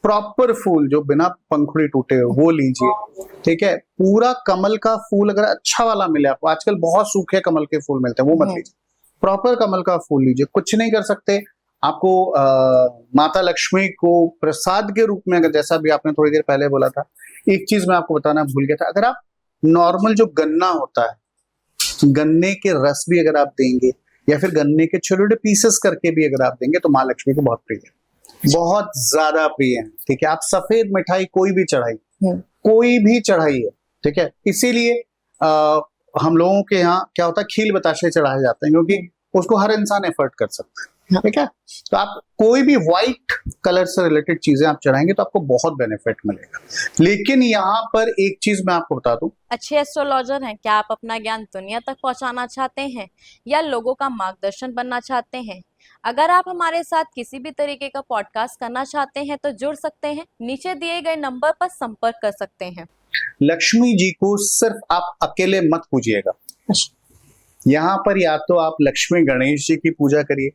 Speaker 2: प्रॉपर फूल जो बिना पंखुड़ी टूटे हो वो लीजिए, ठीक है। पूरा कमल का फूल अगर अच्छा वाला मिले आपको, आजकल बहुत सूखे कमल के फूल मिलते हैं, वो मत लीजिए। प्रॉपर कमल का फूल लीजिए। कुछ नहीं कर सकते आपको माता लक्ष्मी को प्रसाद के रूप में, अगर जैसा भी आपने थोड़ी देर पहले बोला था, एक चीज मैं आपको बताना भूल गया था, अगर आप नॉर्मल जो गन्ना होता है, गन्ने के रस भी अगर आप देंगे या फिर गन्ने के छोटे छोटे पीसेस करके भी अगर आप देंगे तो माँ लक्ष्मी को बहुत प्रिय है, बहुत ज्यादा प्रिय है, ठीक है। आप सफेद मिठाई कोई भी चढ़ाइए, ठीक है। इसीलिए हम लोगों के यहाँ क्या होता है, खील बताशे चढ़ाए जाते हैं, क्योंकि उसको हर इंसान एफर्ट कर सकता है।
Speaker 1: हाँ।
Speaker 2: ठीक है, तो आप कोई भी व्हाइट कलर से रिलेटेड चीजें आप चढ़ाएंगे तो आपको बहुत बेनिफिट मिलेगा। लेकिन यहाँ पर एक चीज मैं आपको बता दूं,
Speaker 1: अच्छे एस्ट्रोलॉजर हैं, क्या आप अपना ज्ञान दुनिया तक पहुंचाना चाहते हैं या लोगों का मार्गदर्शन बनना चाहते हैं? अगर आप हमारे साथ किसी भी तरीके का पॉडकास्ट करना चाहते हैं तो जुड़ सकते हैं, नीचे दिए गए नंबर पर संपर्क कर सकते हैं।
Speaker 2: लक्ष्मी जी को सिर्फ आप अकेले मत पूजिएगा। यहाँ पर या तो आप लक्ष्मी गणेश जी की पूजा करिए,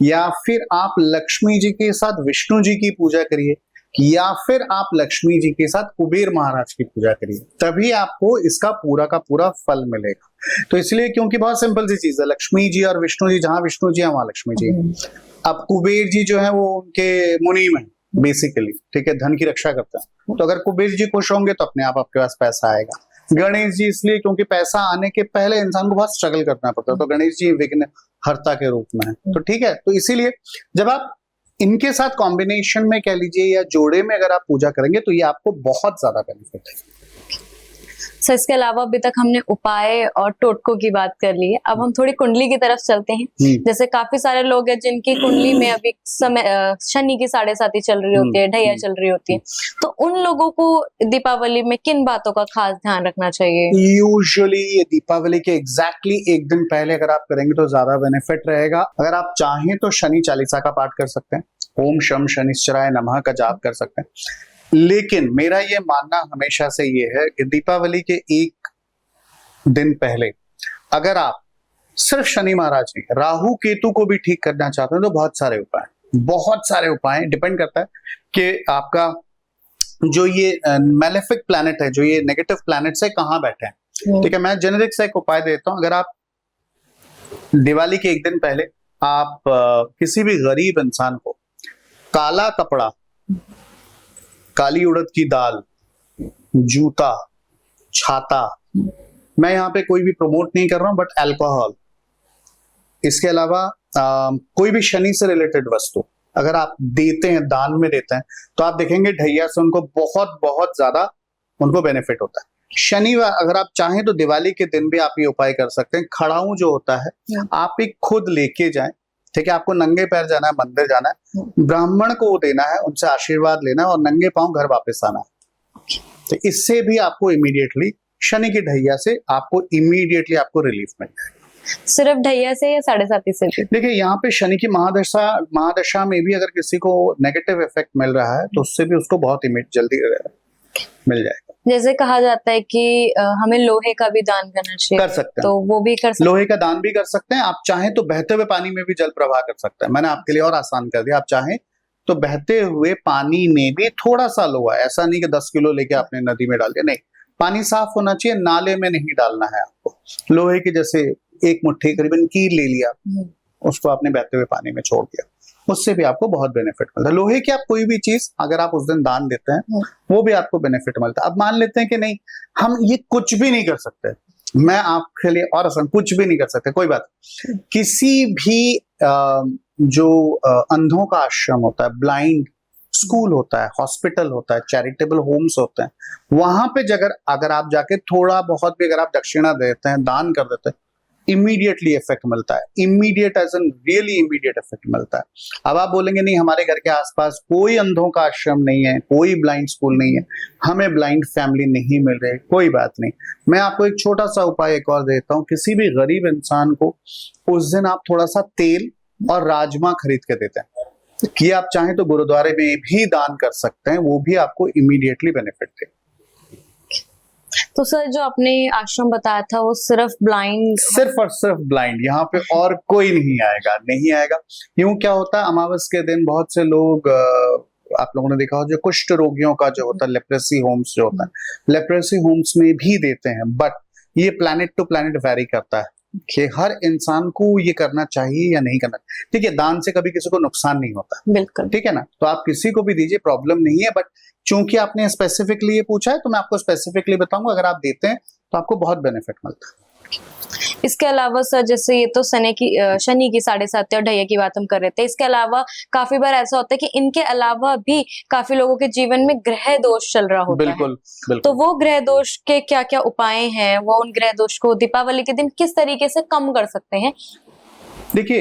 Speaker 2: या फिर आप लक्ष्मी जी के साथ विष्णु जी की पूजा करिए, या फिर आप लक्ष्मी जी के साथ कुबेर महाराज की पूजा करिए, तभी आपको इसका पूरा का पूरा फल मिलेगा। तो इसलिए, क्योंकि बहुत सिंपल सी चीज है, लक्ष्मी जी और विष्णु जी, जहां विष्णु जी है वहां लक्ष्मी जी है। अब कुबेर जी जो है वो उनके मुनीम है बेसिकली, ठीक है, धन की रक्षा करते हैं। तो अगर कुबेर जी खुश होंगे तो अपने आप आपके पास पैसा आएगा। गणेश जी इसलिए क्योंकि पैसा आने के पहले इंसान को बहुत स्ट्रगल करना पड़ता है, तो गणेश जी विघ्न हर्ता के रूप में है। तो ठीक है, तो इसीलिए जब आप इनके साथ कॉम्बिनेशन में कह लीजिए या जोड़े में अगर आप पूजा करेंगे तो ये आपको बहुत ज्यादा बेनिफिट है।
Speaker 1: सर, इसके अलावा अभी तक हमने उपाय और टोटकों की बात कर ली है, अब हम थोड़ी कुंडली की तरफ चलते हैं। जैसे काफी सारे लोग हैं जिनकी कुंडली में अभी समय शनि की 7.5 चल रही होती है, ढैया चल रही होती है, तो उन लोगों को दीपावली में किन बातों का खास ध्यान रखना चाहिए?
Speaker 2: यूजुअली ये दीपावली के एग्जैक्टली एक दिन पहले अगर आप करेंगे तो ज्यादा बेनिफिट रहेगा। अगर आप चाहें तो शनि चालीसा का पाठ कर सकते हैं, ओम शम शनिश्चराय नमः का जाप कर सकते हैं। लेकिन मेरा ये मानना हमेशा से ये है कि दीपावली के एक दिन पहले अगर आप सिर्फ शनि महाराज नहीं, राहु केतु को भी ठीक करना चाहते हैं तो बहुत सारे उपाय डिपेंड करता है कि आपका जो ये मैलेफिक प्लैनेट है, जो ये नेगेटिव प्लैनेट से कहाँ बैठे हैं। ठीक है, मैं जेनेरिक सा एक उपाय देता हूं। अगर आप दिवाली के एक दिन पहले आप किसी भी गरीब इंसान को काला कपड़ा, काली उड़द की दाल, जूता, छाता, मैं यहाँ पे कोई भी प्रमोट नहीं कर रहा हूं, बट अल्कोहल, इसके अलावा कोई भी शनि से रिलेटेड वस्तु अगर आप देते हैं, दान में देते हैं, तो आप देखेंगे ढैया से उनको बहुत बहुत ज्यादा उनको बेनिफिट होता है। शनिवार अगर आप चाहें तो दिवाली के दिन भी आप ये उपाय कर सकते हैं। खड़ाऊ जो होता है आप एक खुद लेके जाएं, ठीक है, आपको नंगे पैर जाना है, मंदिर जाना है, ब्राह्मण को वो देना है, उनसे आशीर्वाद लेना है और नंगे पांव घर वापस आना है। तो इससे भी आपको इमीडिएटली शनि की ढैया से आपको इमीडिएटली आपको रिलीफ मिल जाएगा।
Speaker 1: सिर्फ ढैया से या 7.5 से भी?
Speaker 2: देखिए, यहाँ पे शनि की महादशा में भी अगर किसी को नेगेटिव इफेक्ट मिल रहा है तो उससे भी उसको बहुत जल्दी मिल जाएगा।
Speaker 1: जैसे कहा जाता है कि हमें लोहे का भी दान करना चाहिए,
Speaker 2: कर सकते हैं,
Speaker 1: तो वो भी कर सकते हैं।
Speaker 2: लोहे का दान भी कर सकते हैं। आप चाहें तो बहते हुए पानी में भी जल प्रवाह कर सकते हैं। मैंने आपके लिए और आसान कर दिया, आप चाहें तो बहते हुए पानी में भी थोड़ा सा लोहा, ऐसा नहीं कि 10 किलो लेके आपने नदी में डाल दिया, नहीं, पानी साफ होना चाहिए, नाले में नहीं डालना है आपको। लोहे के जैसे एक मुट्ठी करीबन कील ले लिया, उसको आपने बहते हुए पानी में छोड़ दिया, उससे भी आपको बहुत बेनिफिट मिलता है। लोहे की आप कोई भी चीज अगर आप उस दिन दान देते हैं वो भी आपको बेनिफिट मिलता है। अब मान लेते हैं कि नहीं, हम ये कुछ भी नहीं कर सकते, मैं आपके लिए और आसान, कुछ भी नहीं कर सकते, कोई बात, किसी भी जो अंधों का आश्रम होता है, ब्लाइंड स्कूल होता है, हॉस्पिटल होता है, चैरिटेबल होम्स होते हैं, वहां पे अगर आप जाके थोड़ा बहुत भी अगर आप दक्षिणा देते हैं, दान कर देते हैं, इमीडिएटली इफेक्ट मिलता है। Immediate as an really immediate effect मिलता है। अब आप बोलेंगे नहीं, हमारे घर के आसपास कोई अंधों का आश्रम नहीं है, कोई ब्लाइंड स्कूल नहीं है, हमें ब्लाइंड फैमिली नहीं मिल रही, कोई बात नहीं, मैं आपको एक छोटा सा उपाय एक और देता हूँ। किसी भी गरीब इंसान को उस दिन आप थोड़ा सा तेल और राजमा खरीद के देते हैं, कि आप चाहें तो गुरुद्वारे में भी दान कर सकते हैं, वो भी आपको इमीडिएटली बेनिफिट दे।
Speaker 1: तो सर, जो आपने आश्रम बताया था वो सिर्फ
Speaker 2: और सिर्फ ब्लाइंड, यहाँ पे और कोई नहीं आएगा। यूं क्या होता है, अमावस के दिन बहुत से लोग आप लोगों ने देखा हो, जो कुष्ठ रोगियों का जो होता है, लेप्रेसी होम्स जो होता है, लेप्रेसी होम्स में भी देते हैं, बट ये प्लैनेट टू प्लैनेट वेरी करता है कि हर इंसान को ये करना चाहिए या नहीं करना। ठीक है, दान से कभी किसी को नुकसान नहीं होता,
Speaker 1: बिल्कुल,
Speaker 2: ठीक है ना, तो आप किसी को भी दीजिए, प्रॉब्लम नहीं है। बट चूंकि आपने स्पेसिफिकली ये पूछा है तो मैं आपको स्पेसिफिकली बताऊंगा, अगर आप देते हैं तो आपको बहुत बेनिफिट मिलता है।
Speaker 1: इसके अलावा सर, जैसे ये तो शनि की 7.5 और ढैया की बात हम कर रहे थे, इसके अलावा काफी बार ऐसा होता है कि इनके अलावा भी काफी लोगों के जीवन में ग्रह दोष चल रहा होता है। तो वो ग्रह दोष के क्या क्या उपाय हैं, वो उन ग्रह दोष को दीपावली के दिन किस तरीके से कम कर सकते हैं?
Speaker 2: देखिए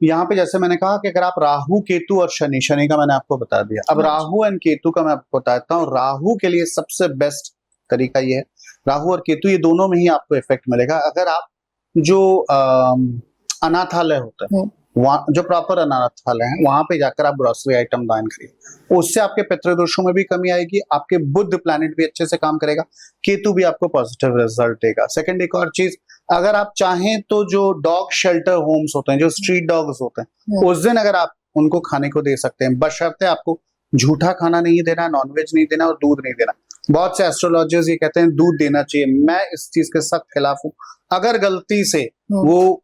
Speaker 2: यहाँ पे जैसे मैंने कहा कि अगर आप राहु केतु और शनि, शनि का मैंने आपको बता दिया, अब
Speaker 1: हाँ जी।
Speaker 2: राहु एंड केतु का मैं आपको बताता हूँ। राहु के लिए सबसे बेस्ट तरीका ये है, राहु और केतु ये दोनों में ही आपको इफेक्ट मिलेगा। अगर आप जो अनाथालय होता है, वहाँ जो प्रॉपर अनाथालय है, वहां पे जाकर आप ग्रोसरी आइटम दान करिए, उससे आपके पितृदोषों में भी कमी आएगी, आपके बुध प्लैनेट भी अच्छे से काम करेगा, केतु भी आपको पॉजिटिव रिजल्ट देगा। सेकंड, एक और चीज, अगर आप चाहें तो जो डॉग शेल्टर होम्स होते हैं, जो स्ट्रीट डॉग्स होते हैं, उस दिन अगर आप उनको खाने को दे सकते हैं, बशर्ते आपको झूठा खाना नहीं देना, नॉनवेज नहीं देना और दूध नहीं देना। बहुत से एस्ट्रोलॉजर्स ये कहते हैं दूध देना चाहिए, मैं इस चीज के सख्त खिलाफ हूं। अगर गलती से वो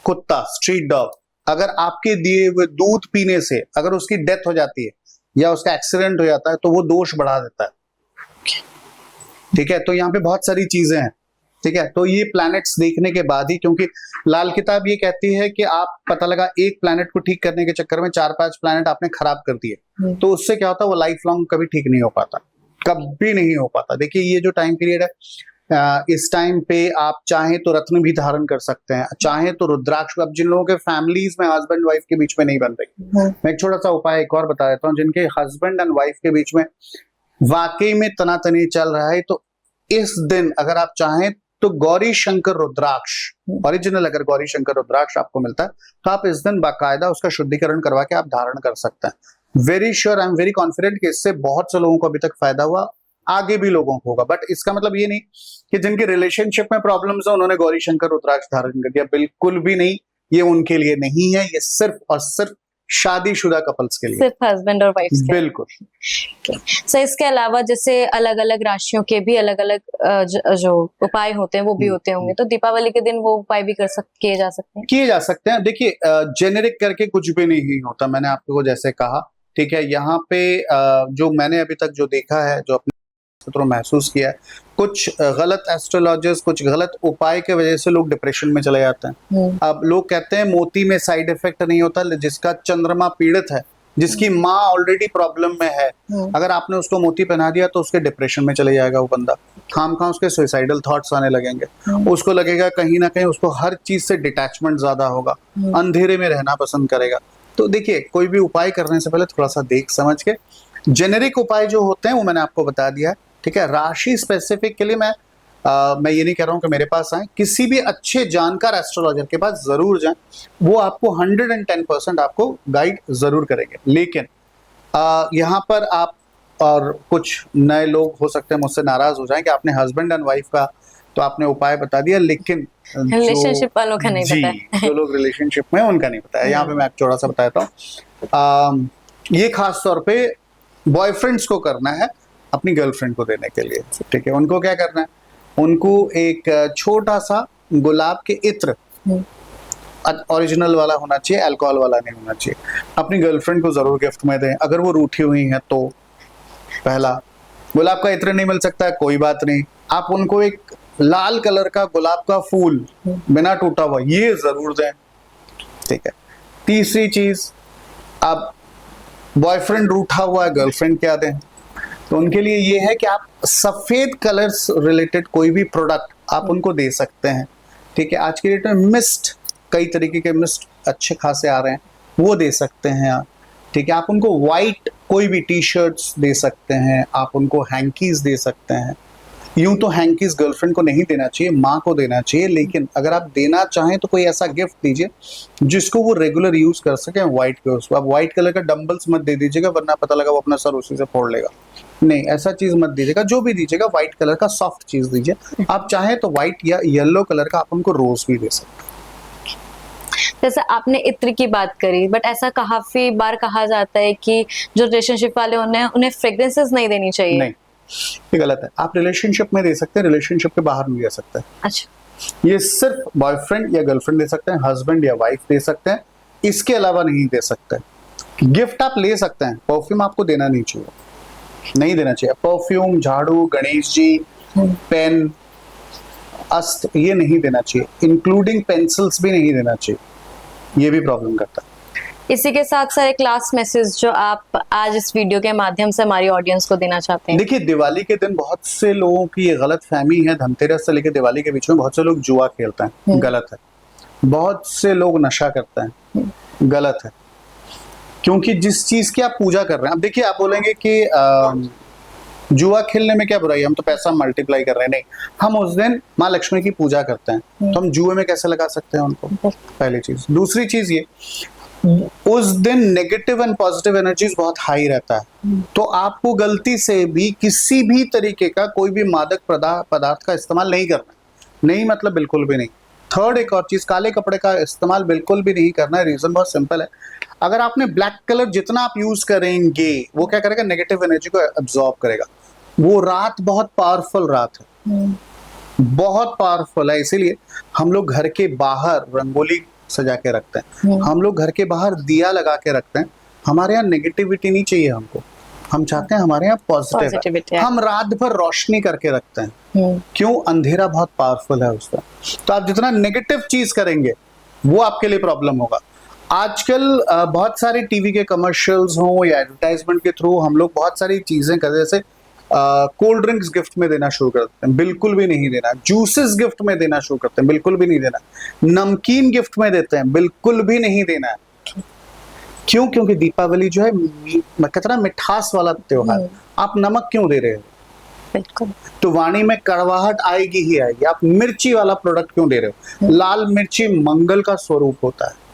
Speaker 2: कुत्ता, स्ट्रीट डॉग, अगर आपके दिए हुए दूध पीने से अगर उसकी डेथ हो जाती है या उसका एक्सीडेंट हो जाता है, तो वो दोष बढ़ा देता है। ठीक है, तो यहाँ पे बहुत सारी चीजें हैं। ठीक है, तो ये प्लैनेट्स देखने के बाद ही, क्योंकि लाल किताब ये कहती है कि आप पता लगा एक प्लैनेट को ठीक करने के चक्कर में 4-5 प्लैनेट आपने खराब कर दिए, तो उससे क्या होता है, वो लाइफ लॉन्ग कभी ठीक नहीं हो पाता, कभी नहीं हो पाता। देखिए ये जो टाइम पीरियड है, इस टाइम पे आप चाहें तो रत्न भी धारण कर सकते हैं, चाहें तो रुद्राक्ष। अब जिन लोगों के फैमिलीज में हस्बैंड वाइफ के बीच में नहीं बन रही, मैं एक छोटा सा उपाय एक और बता देता हूँ। जिनके हस्बैंड एंड वाइफ के बीच में वाकई में तनातनी चल रहा है, तो इस दिन अगर आप चाहें तो गौरी शंकर रुद्राक्ष, ओरिजिनल अगर गौरी शंकर रुद्राक्ष आपको मिलता है, तो आप इस दिन बाकायदा उसका शुद्धिकरण करवा के आप धारण कर सकते हैं। Very sure, I am very confident कि इससे बहुत से लोगों को अभी तक फायदा हुआ, आगे भी लोगों को होगा। बट इसका मतलब ये नहीं कि जिनके रिलेशनशिप में प्रॉब्लम्स है उन्होंने गौरी शंकर रुद्राक्ष धारण कर दिया, बिल्कुल भी नहीं। ये उनके लिए नहीं है, ये सिर्फ और सिर्फ शादीशुदा कपल्स के लिए,
Speaker 1: सिर्फ हस्बैंड और वाइफ के।
Speaker 2: बिल्कुल।
Speaker 1: सो इसके अलावा जैसे अलग अलग राशियों के भी अलग अलग जो उपाय होते हैं वो भी होते होंगे, तो दीपावली के दिन वो उपाय भी किए जा सकते हैं?
Speaker 2: किए जा सकते हैं। देखिए जेनेरिक करके कुछ भी नहीं होता, मैंने आपको जैसे कहा। ठीक है, यहाँ पे जो मैंने अभी तक जो देखा है, जो अपने तो महसूस किया है, कुछ गलत एस्ट्रोलॉजर्स, कुछ गलत उपाय के वजह से लोग डिप्रेशन में चले जाते हैं। अब लोग कहते हैं मोती में साइड इफेक्ट नहीं होता, जिसका चंद्रमा पीड़ित है, जिसकी माँ ऑलरेडी प्रॉब्लम में है, अगर आपने उसको मोती पहना दिया तो उसके डिप्रेशन में चले जाएगा वो बंदा, खामखा उसके सुसाइडल थॉट्स आने लगेंगे, उसको लगेगा कहीं ना कहीं उसको हर चीज से डिटैचमेंट ज्यादा होगा, अंधेरे में रहना पसंद करेगा। तो देखिए कोई भी उपाय करने से पहले थोड़ा सा देख समझ के, जेनेरिक उपाय जो होते हैं वो मैंने आपको बता दिया है। ठीक है, राशि स्पेसिफिक के लिए मैं ये नहीं कह रहा हूं कि मेरे पास आए, किसी भी अच्छे जानकार एस्ट्रोलॉजर के पास जरूर जाएं, वो आपको 110% आपको गाइड जरूर करेंगे। लेकिन यहाँ पर आप और कुछ नए लोग हो सकते हैं मुझसे नाराज हो जाएं कि आपने हस्बैंड एंड वाइफ का तो आपने उपाय बता दिया, लेकिन
Speaker 1: रिलेशनशिप वालों का नहीं पता,
Speaker 2: जो लोग रिलेशनशिप में उनका नहीं पता है। यहाँ पे मैं थोड़ा सा बताता हूँ, ये खास तौर पे बॉयफ्रेंड्स को करना है अपनी गर्लफ्रेंड को देने के लिए। ठीक है, उनको क्या करना है, उनको एक छोटा सा गुलाब के इत्र, ओरिजिनल वाला होना चाहिए, अल्कोहल वाला नहीं होना चाहिए, अपनी गर्लफ्रेंड को जरूर गिफ्ट में दें। अगर वो रूठी हुई है तो पहला, गुलाब का इत्र नहीं मिल सकता है कोई बात नहीं, आप उनको एक लाल कलर का गुलाब का फूल बिना टूटा हुआ ये जरूर दें। ठीक है, तीसरी चीज, अब बॉयफ्रेंड रूठा हुआ है, गर्लफ्रेंड क्या दें, तो उनके लिए ये है कि आप सफेद कलर्स रिलेटेड कोई भी प्रोडक्ट आप उनको दे सकते हैं। ठीक है, आज के डेट में मिस्ट, कई तरीके के मिस्ट अच्छे खासे आ रहे हैं, वो दे सकते हैं आप। ठीक है, आप उनको वाइट कोई भी टी शर्ट्स दे सकते हैं, आप उनको हैंकीज दे सकते हैं। यूं तो हैंकीज गर्लफ्रेंड को नहीं देना चाहिए, माँ को देना चाहिए, लेकिन अगर आप देना चाहें तो कोई ऐसा गिफ्ट दीजिए जिसको वो रेगुलर यूज कर सके व्हाइट के उसको। आप व्हाइट कलर का डंबल्स मत दे दीजिएगा, वरना पता लगा वो अपना सर उसी से फोड़ लेगा। नहीं, ऐसा चीज मत दीजिएगा, जो भी दीजिएगा व्हाइट कलर का सॉफ्ट चीज दीजिए। आप चाहें तो व्हाइट या येलो कलर का आप उनको रोज भी दे सकते हैं।
Speaker 1: जैसे आपने इत्र की बात करी, बट ऐसा काफी बार कहा जाता है कि जो रिलेशनशिप वाले उन्हें फ्रेग्रेंसेस नहीं देनी चाहिए।
Speaker 2: नहीं, ये गलत है। आप रिलेशनशिप में दे सकते हैं, रिलेशनशिप के बाहर नहीं दे सकते।
Speaker 1: अच्छा,
Speaker 2: ये सिर्फ बॉयफ्रेंड या गर्लफ्रेंड दे सकते हैं, हस्बैंड या वाइफ दे सकते हैं, इसके अलावा नहीं दे सकते। गिफ्ट आप ले सकते हैं, परफ्यूम आपको देना नहीं चाहिए, नहीं देना चाहिए। परफ्यूम, झाड़ू, गणेश जी, पेन, अस्त, ये नहीं देना चाहिए। इंक्लूडिंग पेंसिल्स भी नहीं देना चाहिए, ये भी प्रॉब्लम करता है।
Speaker 1: इसी के साथ सर एक लास्ट मैसेज जो आप आज इस वीडियो के माध्यम से हमारी ऑडियंस को देना चाहते हैं।
Speaker 2: देखिए, दिवाली के दिन बहुत से लोगों की ये गलत फहमी है, धनतेरस से लेकर दिवाली के बीच में बहुत से लोग जुआ खेलते हैं, गलत है। बहुत से लोग नशा करते हैं, गलत है। क्योंकि जिस चीज की आप पूजा कर रहे हैं, अब देखिए आप बोलेंगे कि जुआ खेलने में क्या बुराई है, हम तो पैसा मल्टीप्लाई कर रहे हैं। नहीं, हम उस दिन माँ लक्ष्मी की पूजा करते हैं, तो हम जुए में कैसे लगा सकते हैं उनको, पहली चीज। दूसरी चीज ये, उस दिन नेगेटिव एंड पॉजिटिव एनर्जीज बहुत हाई रहता है, तो आपको गलती से भी किसी भी तरीके का कोई भी मादक पदार्थ का इस्तेमाल नहीं करना है। नहीं मतलब बिल्कुल भी नहीं। थर्ड, एक और चीज, काले कपड़े का इस्तेमाल बिल्कुल भी नहीं करना है। रीजन बहुत सिंपल है, अगर आपने ब्लैक कलर जितना आप यूज करेंगे, वो क्या करेगा, नेगेटिव एनर्जी को एब्जॉर्ब करेगा। वो रात बहुत पावरफुल रात है, बहुत पावरफुल है। इसीलिए हम लोग घर के बाहर रंगोली सजा के रखते हैं, हम लोग घर के बाहर दिया लगा के रखते हैं। हमारे यहाँ नेगेटिविटी नहीं चाहिए हमको, हम चाहते हैं हमारे यहाँ पॉजिटिव है। हम रात भर रोशनी करके रखते हैं, क्यों, अंधेरा बहुत पावरफुल है उसका। तो आप जितना नेगेटिव चीज करेंगे वो आपके लिए प्रॉब्लम होगा। आजकल बहुत सारे टीवी के कमर्शियल्स हो या एडवर्टाइजमेंट के थ्रू हम लोग बहुत सारी चीजें करते हैं, जैसे कोल्ड ड्रिंक्स गिफ्ट में देना शुरू कर देते हैं, बिल्कुल भी नहीं देना। जूसेस गिफ्ट में देना शुरू करते हैं, बिल्कुल भी नहीं देना। नमकीन गिफ्ट में देते हैं, बिल्कुल भी नहीं देना है। क्यों, क्योंकि दीपावली जो है मैं कहता ना मिठास वाला त्योहार, आप नमक क्यों दे रहे हो,
Speaker 1: बिल्कुल।
Speaker 2: तो वाणी में कड़वाहट आएगी ही आएगी। आप मिर्ची वाला प्रोडक्ट क्यों दे रहे हो, लाल मिर्ची मंगल का स्वरूप होता है।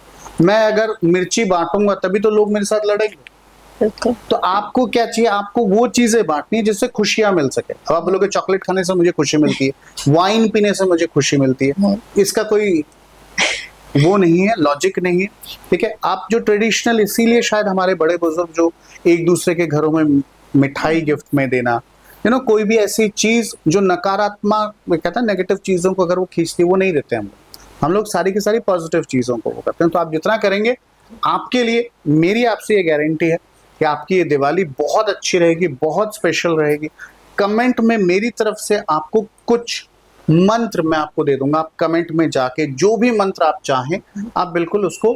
Speaker 2: मैं अगर मिर्ची बांटूंगा तभी तो लोग मेरे साथ लड़ेंगे। तो आपको क्या चाहिए, आपको वो चीजें बांटनी है जिससे खुशियां मिल सके। अब आप बोलोगे चॉकलेट खाने से मुझे खुशी मिलती है, वाइन पीने से मुझे खुशी मिलती है, इसका कोई वो नहीं है, लॉजिक नहीं है। ठीक है, आप जो ट्रेडिशनल, इसीलिए शायद हमारे बड़े बुजुर्ग जो एक दूसरे के घरों में मिठाई गिफ्ट में देना, कोई भी ऐसी चीज जो नकारात्मक, कहता है नेगेटिव चीजों को अगर वो खींचती, वो नहीं देते हम लोग सारी की सारी पॉजिटिव चीजों को वो करते हैं। तो आप जितना करेंगे आपके लिए, मेरी आपसे ये गारंटी है कि आपकी ये दिवाली बहुत अच्छी रहेगी, बहुत स्पेशल रहेगी। कमेंट में मेरी तरफ से आपको कुछ मंत्र मैं आपको दे दूंगा, आप कमेंट में जाके जो भी मंत्र आप चाहें आप बिल्कुल उसको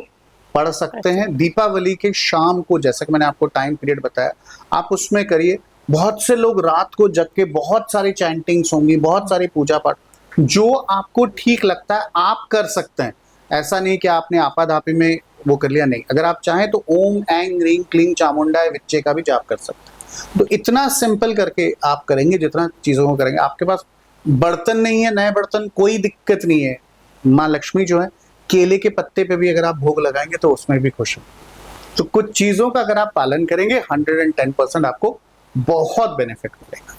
Speaker 2: पढ़ सकते हैं। दीपावली के शाम को, जैसा कि मैंने आपको टाइम पीरियड बताया, आप उसमें करिए। बहुत से लोग रात को जग के, बहुत सारी चैंटिंग्स होंगी, बहुत सारी पूजा पाठ, जो आपको ठीक लगता है आप कर सकते हैं। ऐसा नहीं कि आपने आपाधापी में वो कर लिया, नहीं। अगर आप चाहें तो ओम ऐंग ह्रीं क्लीं चामुंडाय विच्चे का भी जाप कर सकते हैं। तो इतना सिंपल करके आप करेंगे, जितना चीजों को करेंगे। आपके पास बर्तन नहीं है, नए बर्तन, कोई दिक्कत नहीं है। माँ लक्ष्मी जो है, केले के पत्ते पे भी अगर आप भोग लगाएंगे तो उसमें भी खुश है। तो कुछ चीजों का अगर आप पालन करेंगे 110% आपको बहुत बेनिफिट मिलेगा।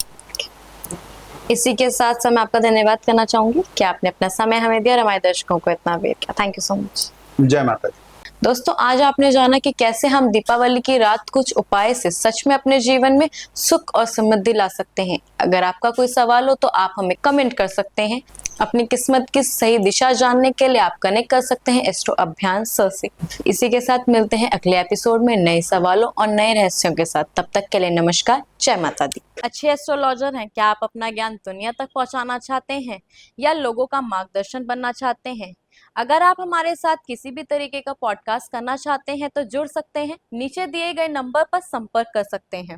Speaker 1: इसी के साथ साथ मैं आपका धन्यवाद करना चाहूंगी कि आपने अपना समय हमें दिया और हमारे दर्शकों को इतना वेट किया। Thank you so much.
Speaker 2: जय माता दी।
Speaker 1: दोस्तों, आज आपने जाना कि कैसे हम दीपावली की रात कुछ उपाय से सच में अपने जीवन में सुख और समृद्धि ला सकते हैं। अगर आपका कोई सवाल हो तो आप हमें कमेंट कर सकते हैं। अपनी किस्मत की सही दिशा जानने के लिए आप कनेक्ट कर सकते हैं एस्ट्रो अभियान सर से। इसी के साथ मिलते हैं अगले एपिसोड में नए सवालों और नए रहस्यों के साथ। तब तक के लिए नमस्कार, जय माता दी। अच्छे एस्ट्रोलॉजर हैं, क्या आप अपना ज्ञान दुनिया तक पहुंचाना चाहते हैं या लोगों का मार्गदर्शन बनना चाहते हैं? अगर आप हमारे साथ किसी भी तरीके का पॉडकास्ट करना चाहते हैं तो जुड़ सकते हैं, नीचे दिए गए नंबर पर संपर्क कर सकते हैं।